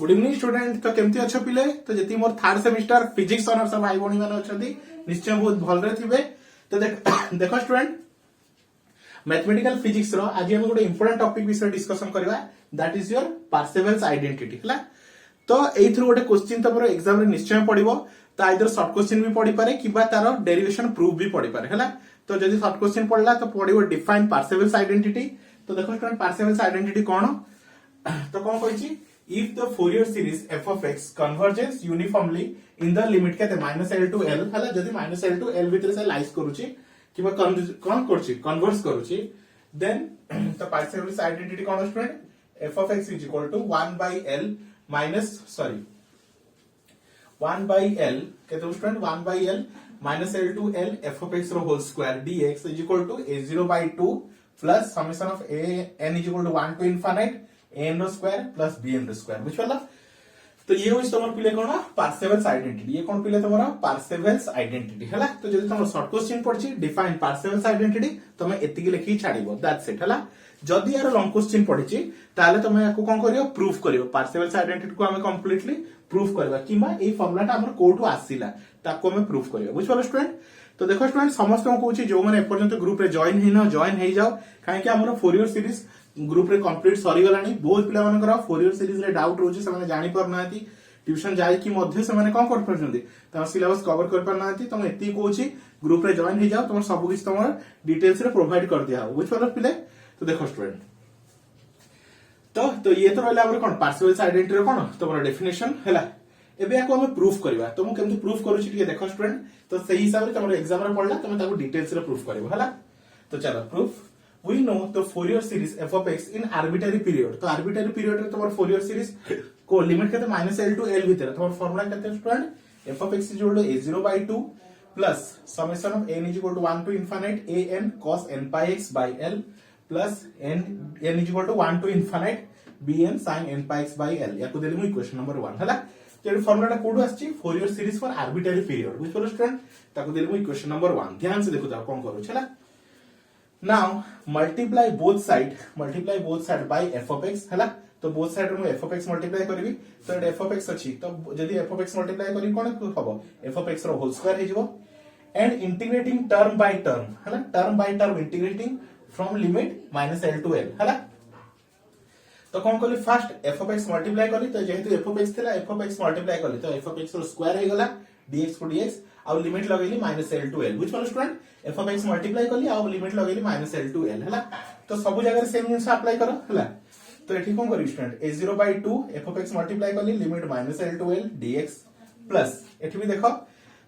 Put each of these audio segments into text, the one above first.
Good evening student. तो केमती अच्छो पिले? तो जति मोर थर्ड सेमिस्टर फिजिक्स ऑनर्स भाई भौणी माने अछंती निश्चय बहुत भलरे थिबे। तो देखो स्टूडेंट, मैथमेटिकल फिजिक्स रो आज हम गोटे इंपोर्टेंट टॉपिक विषय डिस्कशन करबा, दैट इज योर पार्सेवल्स आइडेंटिटी हला। तो एई थ्रू गोटे क्वेश्चन तमरो एग्जाम रे निश्चय पड़िबो। तो आइदर शॉर्ट क्वेश्चन भी पड़ी पारे किबा तारो डेरिवेशन प्रूफ भी पड़ी पारे हला। तो जदि शॉर्ट क्वेश्चन पड़ला तो पड़िबो डिफाइन पार्सेवल्स आइडेंटिटी। तो देखो स्टूडेंट, पार्सेवल्स आइडेंटिटी कोन? तो कोन कहछि, if the Fourier series f of x converges uniformly in the limit केते -l to l हला, जदि -l to l भितर से लाइज करूची किबा कोन करची कन्वर्स करूची, देन तो पार्सेवल्स आइडेंटिटी कोन student? f of x is equal to 1 by l केते student 1 by l -l to l f of x रो whole square dx is equal to a0 by 2 plus summation of a n is equal to 1 to infinite an रो square plus bn रो square. बुझला? तो ये होइस तमर पिले कोन? Parseval's identity. ये कोन पिले तमरा? पार्सेवल्स आइडेंटिटी हला। तो जदि तमर शॉर्ट क्वेश्चन पड़छि डिफाइन पार्सेवल्स आइडेंटिटी, तमे एतिकी लिखि छाडिबो, दैट्स इट हला। जदि यार लॉन्ग क्वेश्चन पड़छि ताले तमे याको कोन करियो? प्रूफ करियो। पार्सेवल्स आइडेंटिटी को हमें कंप्लीटली प्रूफ करबा किमा ए फॉर्मूलाटा हमर कोठु आसीला ताको हमें प्रूफ करियो। बुझला स्टूडेंट? तो देखो स्टूडेंट, समस्त को कहूछि जो माने एपर्यंत ग्रुप रे जॉइन हेइ जाओ, काहे कि हमर फोरियर सीरीज ग्रुप रे कंप्लीट सरी गलानी। बहुत पिला मानकर फोरियर सीरीज रे डाउट रोजी, से माने जानि पर नाथि, ट्यूशन जाई कि मध्ये से माने कोन कर परछन्ती, त सिलेबस कवर कर पर नाथि। त एति कहूछि ग्रुप रे जॉइन हे जाओ, तुम सब किछ तुम डिटेल्स रे प्रोवाइड कर दिया हो। बुझ परल पिले? तो देखो स्टूडेंट, तो ये तो रहला हमर कोन पार्सेवल्स आइडेंटिटी रो कोन तमरा डेफिनेशन हला। एबे याको हम प्रूफ करबा। तो मु केमति प्रूफ करूछि ठीक देखो स्टूडेंट। तो सही हिसाब रे तमरा एग्जाम रे पढला, तुम ताको डिटेल्स रे प्रूफ करबो हला। तो चलो proof. We know the Fourier series f of x in arbitrary period। तो arbitrary period रे तुम्हार Fourier series को लिमिट केते -l to l भितर तुम्हार फार्मूला केते student? f of x is equal to a0 by 2 plus summation of n is equal to 1 to infinite an cos n pi x by l plus n is equal to 1 to infinite bn sin n pi x by l। याको देली मु equation number 1 हला। तो फार्मूलाटा code आछि? Fourier series for arbitrary period। बुझलो student? ताको देली मु equation number 1। ध्यान से देखो ता कोन करू छला। Now multiply both side by f of x हला। तो both side रो f of x मल्टीप्लाई करबी। तो f of x अछि, तो जदी f of x मल्टीप्लाई करी कोन हबो? f of x रो होल स्क्वायर हे जिवो। And integrating term by term हला, term by term integrating from limit -l to l हला। तो कोन कली? First f of x multiply कली। तो जेहेतु f of x थिला, f of x मल्टीप्लाई कली, तो f of x रो स्क्वायर हे गला dx को dx आ लिमिट लगेली -l to l। बुझ पालो student? f of x multiply कली आ लिमिट लगेली -l to l हला। तो सब जगह सेम जिंस अप्लाई करो हला। तो एठी कोन करी student? a0 by 2 f of x multiply कली limit -l to l dx plus एठी भी देखो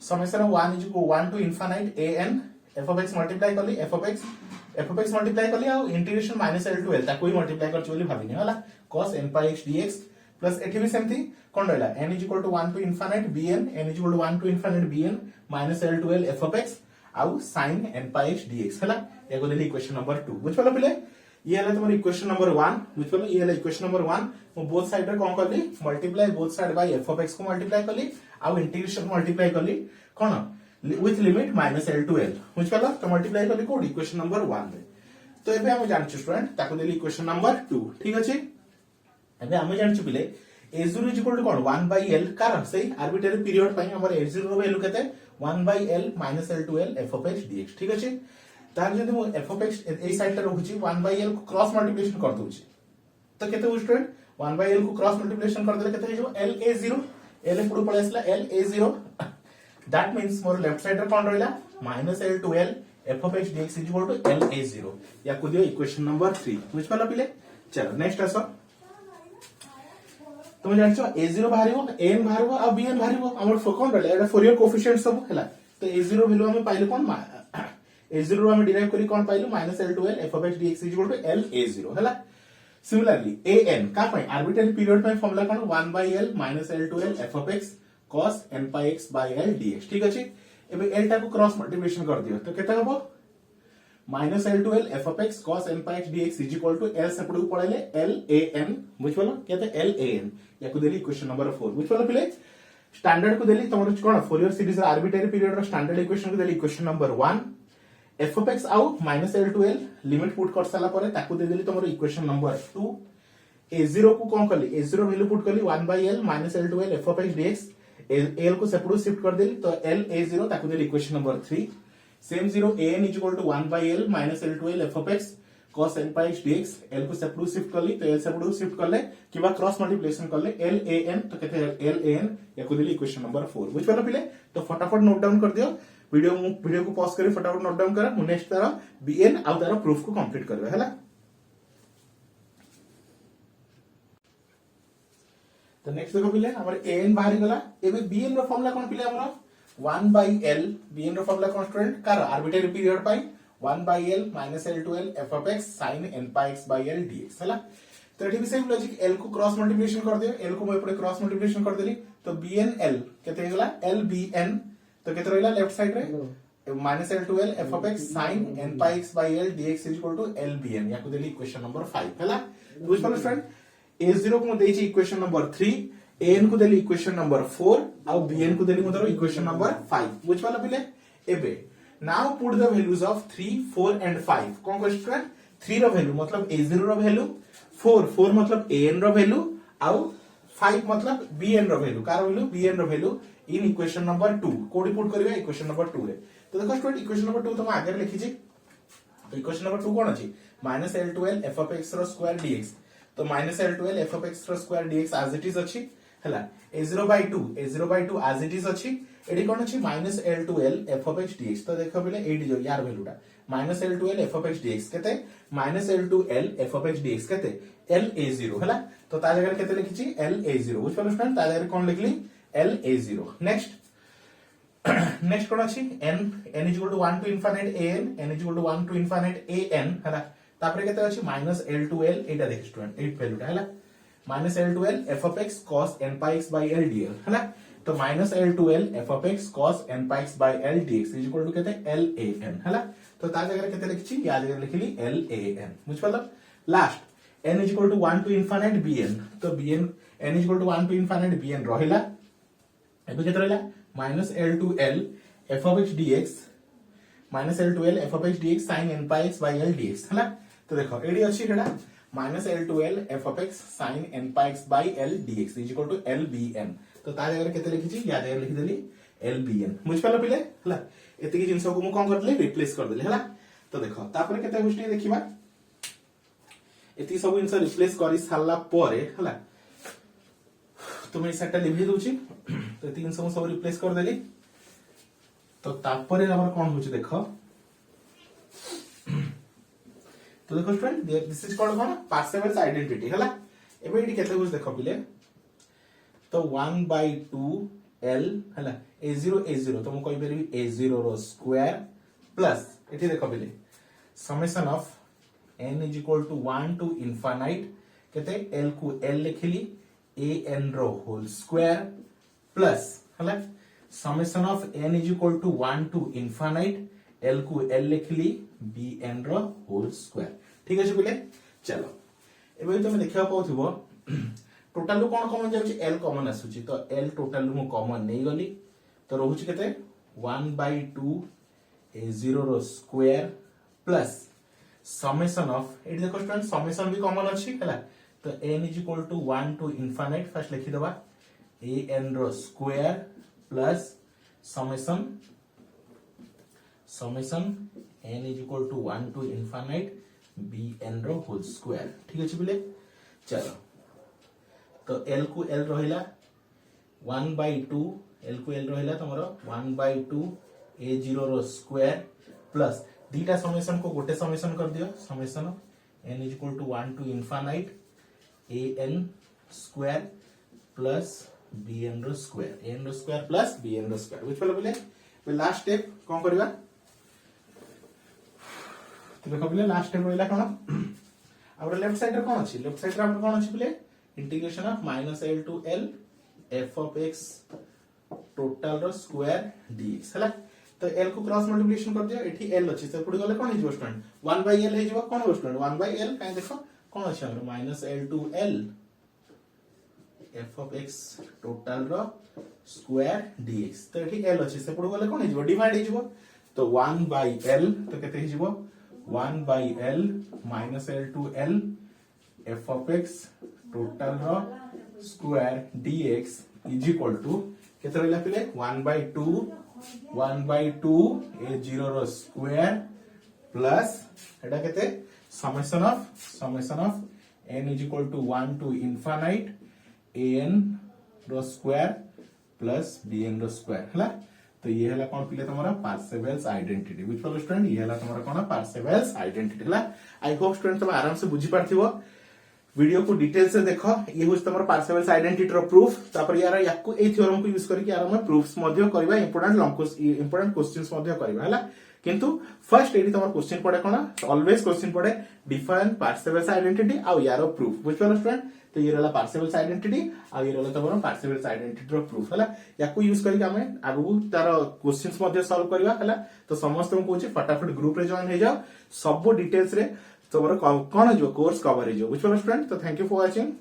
summation 1 is equal to 1 to infinite an f of x multiply कली f of x मल्टीप्लाई कली आ इंटीग्रेशन -l to l ताको ही multiply करछ बोली भाबिनी हला। cos n pi x dx plus एठी भी सेम थी कोन रहला? n is equal to 1 to infinite bn n is equal to 1 to infinite bn -l to l f of x आउ sin n pi x dx हला। एगो देली equation number 2। बुझ पालो पिले? ये हला तमर इक्वेशन नंबर 1। बुझ पालो? ये हला इक्वेशन नंबर 1। मु बोथ साइड रे कोन करली? Multiply both side by f of x को मल्टीप्लाई करली आउ इंटीग्रेशन मल्टीप्लाई करली कोन with limit -l to l। बुझ पालो? तो मल्टीप्लाई करली कोड इक्वेशन नंबर 1 रे। तो एबे हम जानछु स्टूडेंट ताको देली इक्वेशन नंबर 2। ठीक अछि? एबे हम जानछु पिले a0 is equal to cone 1 by l, कारण सही आर्बिट्रेरी पीरियड पई हमर a0 रो वैल्यू केते 1 by l -l to l f of x dx। ठीक अछि? तार जदि मु f of x A side रे रहुची 1 by l को क्रॉस मल्टीप्लिकेशन कर दोची, तो केते हो स्टूडेंट? 1 by l को क्रॉस मल्टीप्लिकेशन कर देले केते हो? l a0 l पुरो पळे आसला l a0। That means more left side रे कोन रहला? -l to l f of x dx is equal to l a0। या को दियो इक्वेशन नंबर 3। बुझ पालो पिले? चलो नेक्स्ट आसो। तुम जानछो a0 बाहरिबो, an बाहरिबो आ bn बाहरिबो। हमर कोन रहला? एटा फोरियर कोएफिशिएंट सब हला। तो a0 वैल्यू हम पाइले कोन? a0 रो हम डिराइव करी कोन पाइलु? -l to l f of x dx is equal to l a0 हला। सिमिलरली an का पई आर्बिट्रेरी पीरियड पई formula cone? 1 by l -l to l f of x cos n pi x by l dx। ठीक अछि? एबे l टा को cross multiplication कर दियो, तो केते हबो? -l to l f of x cos n pi x dx is equal to l सेपड़ को पळेले l an। बुझ पालो? केते l an। याको देली इक्वेशन नंबर 4। बुझ पालो पिले? स्टैंडर्ड को देली तमर कोन? फोरियर सीरीज रे आर्बिट्रेरी पीरियड रो स्टैंडर्ड इक्वेशन को देली equation number 1। f of x आउ -l to l limit put कर साला परे ताको दे देली तमर इक्वेशन नंबर 2। a0 को कौन कली a0 वैल्यू पुट कली 1/l - l/l f of x dx l को सेपटू शिफ्ट कर देली तो l a0 ताको देली equation number 3 same 0 an = 1/l - l/l f of x cos n pi x dx l को सेपटू shift करली तो l सेपटू शिफ्ट करले किबा cross multiplication करले l an तो केते l an याको देली इक्वेशन नंबर 4 बुझ पालो पिले तो फटाफट नोट डाउन कर दियो वीडियो को पॉज करी फटाफट नोट डाउन करा मु नेक्स्ट तारा bn आ तारा प्रूफ को कंप्लीट करबे हैला तो नेक्स्ट देखो पिले हमर an बाहरी गला एबे bn रो फॉर्मूला कोन पिले हमर 1/l bn रो फॉर्मूला कांस्टेंट कार आर्बिट्रेरी पीरियड पाई 1/l - l/l f of x sin n pi x by l dx हैला तो एठी भी सेम लॉजिक l को क्रॉस मल्टीप्लिकेशन कर दियो l को मैं एपटे क्रॉस मल्टीप्लिकेशन कर देली तो bn l केते गला l bn तो केते रहला लेफ्ट साइड रे - l/l f of x sin n pi x by l dx = l bn याको देली इक्वेशन नंबर 5 हैला बुझ पालो स्टूडेंट a0 को देछि इक्वेशन नंबर 3 an को देली इक्वेशन नंबर 4 आ bn को देली मोर इक्वेशन नंबर 5 बुझ पालो पिले एबे now put the values of 3 4 and 5 कोन को स्टूडेंट 3 रो वैल्यू मतलब a0 रो वैल्यू 4 मतलब an रो वैल्यू आ 5 मतलब bn रो वैल्यू कार वैल्यू bn रो वैल्यू इन इक्वेशन नंबर 2 कोडी पुट करबे इक्वेशन नंबर 2 रे तो देखो स्टूडेंट इक्वेशन नंबर 2 तो मैं आगे लिखि छी तो इक्वेशन नंबर 2 कोन अछि -l/l f of x रो स्क्वायर dx तो -l/l f of x रो square dx as it is अछि हला a0/2 as it is अछि एडी कोन अछि -l/l f of x dx तो देखो बेले एडी जो यार वैल्यूटा -l/l f of x dx केते -l/l f of x dx केते l a0 हला तो ता जगह केते लिखि छी l a0 बुझ पालो स्टूडेंट ता जगह कोन लिखली l a0 नेक्स्ट कोन अछि n = 1 to infinite an n = 1 to infinite an हला तापरे केते अछि -l/l एटा देख स्टूडेंट 8 वैल्यूटा हला -l/l f of x cos n pi x by l dl हला तो -l/l f of x cos n pi x by l dx = केते l an हला तो ता जगह केते लिखछि या जगह लिखली l an बुझ पालो last n = 1 to infinite bn तो bn n = 1 to infinite bn रहिला एबे केते रहिला -l/l f of x dx -l/l f of x dx sin n pi x by l dx हला तो देखो एडी अछि हेडा -l/l f of x sin n pi x by l dx = l bn तो ता जगह केते लिखि छी या जगह लिखि देली l bn बुझ पालो पिले हला एते की जिंस को मु कोन करले रिप्लेस कर देले हला तो देखो तापर केते गोष्टी देखिबा एती सब जिंस रिप्लेस करि साला परे हला तुम सेटा लिखि दोछि तो तीन सब रिप्लेस कर देली तो तापरे हमर कोन होछि देखो तो देखो स्टूडेंट दिस इज कॉल्ड कोन पार्सेवल्स आइडेंटिटी हला एबे एडी केते होछ देखो पिले तो 1/2l हला a0 तो मु कहि परबी a0 रो स्क्वायर प्लस एठी देखो पिले summation of n = 1 to infinite केते l को l लिखली an रो होल स्क्वायर प्लस हला summation of n = 1 to infinite l को l लिखली bn रो होल स्क्वायर ठीक अछि पिले चलो एबे तुम देखिबा पाउथबो टोटल लो कोन कॉमन जाउची l कॉमन आसुची तो l टोटल मु कॉमन नै गली तो रहउची केते 1/2 a0 रो स्क्वायर प्लस समेशन ऑफ एटी देखो स्टूडेंट समेशन भी कॉमन अछि हला तो n = 1 to infinite फर्स्ट लिखि दबा an रो square plus summation n = 1 to infinite bn रो होल स्क्वायर ठीक अछि बिले चलो तो l को l रहिला 1/2 l को l रहिला तमरो 1/2 a0 रो स्क्वायर प्लस दीटा समेशन को गोटे समेशन कर दियो summation n = 1 to infinite an square plus bn रो स्क्वायर n रो स्क्वायर प्लस bn रो स्क्वायर बुझ पले बिले लास्ट स्टेप कोन करबा तो देखो बिले लास्ट स्टेप रहिला कोन और लेफ्ट साइड रे कोन अछि लेफ्ट साइड रे हमर कोन अछि बिले integration of -l to l f of x total row square dx हला तो l को क्रॉस मल्टीप्लिकेशन कर दियो एठी l अछि से पुडी गले कोन हिजो स्टूडेंट 1/l हिजो कोन हो स्टूडेंट 1/l काई देखो कोन अछि हमर -l to l f of x total row square dx तो एठी l अछि से पुडी गले कोन हिजो डिवाइड हिजो तो 1/l तो केते हिजो 1/l -l to l f of x total row square dx is equal to केते रहला पिले 1/2 ए 0 रो स्क्वायर प्लस एटा केते summation of n is equal to 1 to infinite an रो स्क्वायर प्लस bn रो स्क्वायर हला। तो ये हला कोन पिले तमरा पार्सेवल्स आइडेंटिटी बुझ पालो स्टूडेंट, ये हला तमरा कोन पार्सेवल्स आइडेंटिटी हला। आई होप स्टूडेंट तुम आराम से बुझी पारथिबो, वीडियो को डिटेल से देखो। ये होछ तमरा पार्सेवल्स आइडेंटिटी रो प्रूफ, तापर यार याकू ए थ्योरम को यूज करके यार हम प्रूफ्स मध्य करबा, इंपोर्टेंट क्वेश्चंस मध्य करबा हला। किंतु फर्स्ट एडी तमरा क्वेश्चन पड़े कोन, ऑलवेज क्वेश्चन पड़े डिफाइन पार्सेवल्स आइडेंटिटी आ यार प्रूफ बुझ पालो स्टूडेंट। तो ये रहला पार्सेवल्स आइडेंटिटी आ ये रहला तमरा पार्सेवल्स आइडेंटिटी रो प्रूफ हला। याकू यूज करके हमें आगु तार क्वेश्चंस मध्य सॉल्व करबा हला। तो समस्त को कहूची फटाफट ग्रुप रे जॉइन हो जाओ, सब डिटेल्स रे तमरा कोन जो कोर्स कवर हो जाओ बुझ पालो स्टूडेंट। तो थैंक यू फॉर वाचिंग।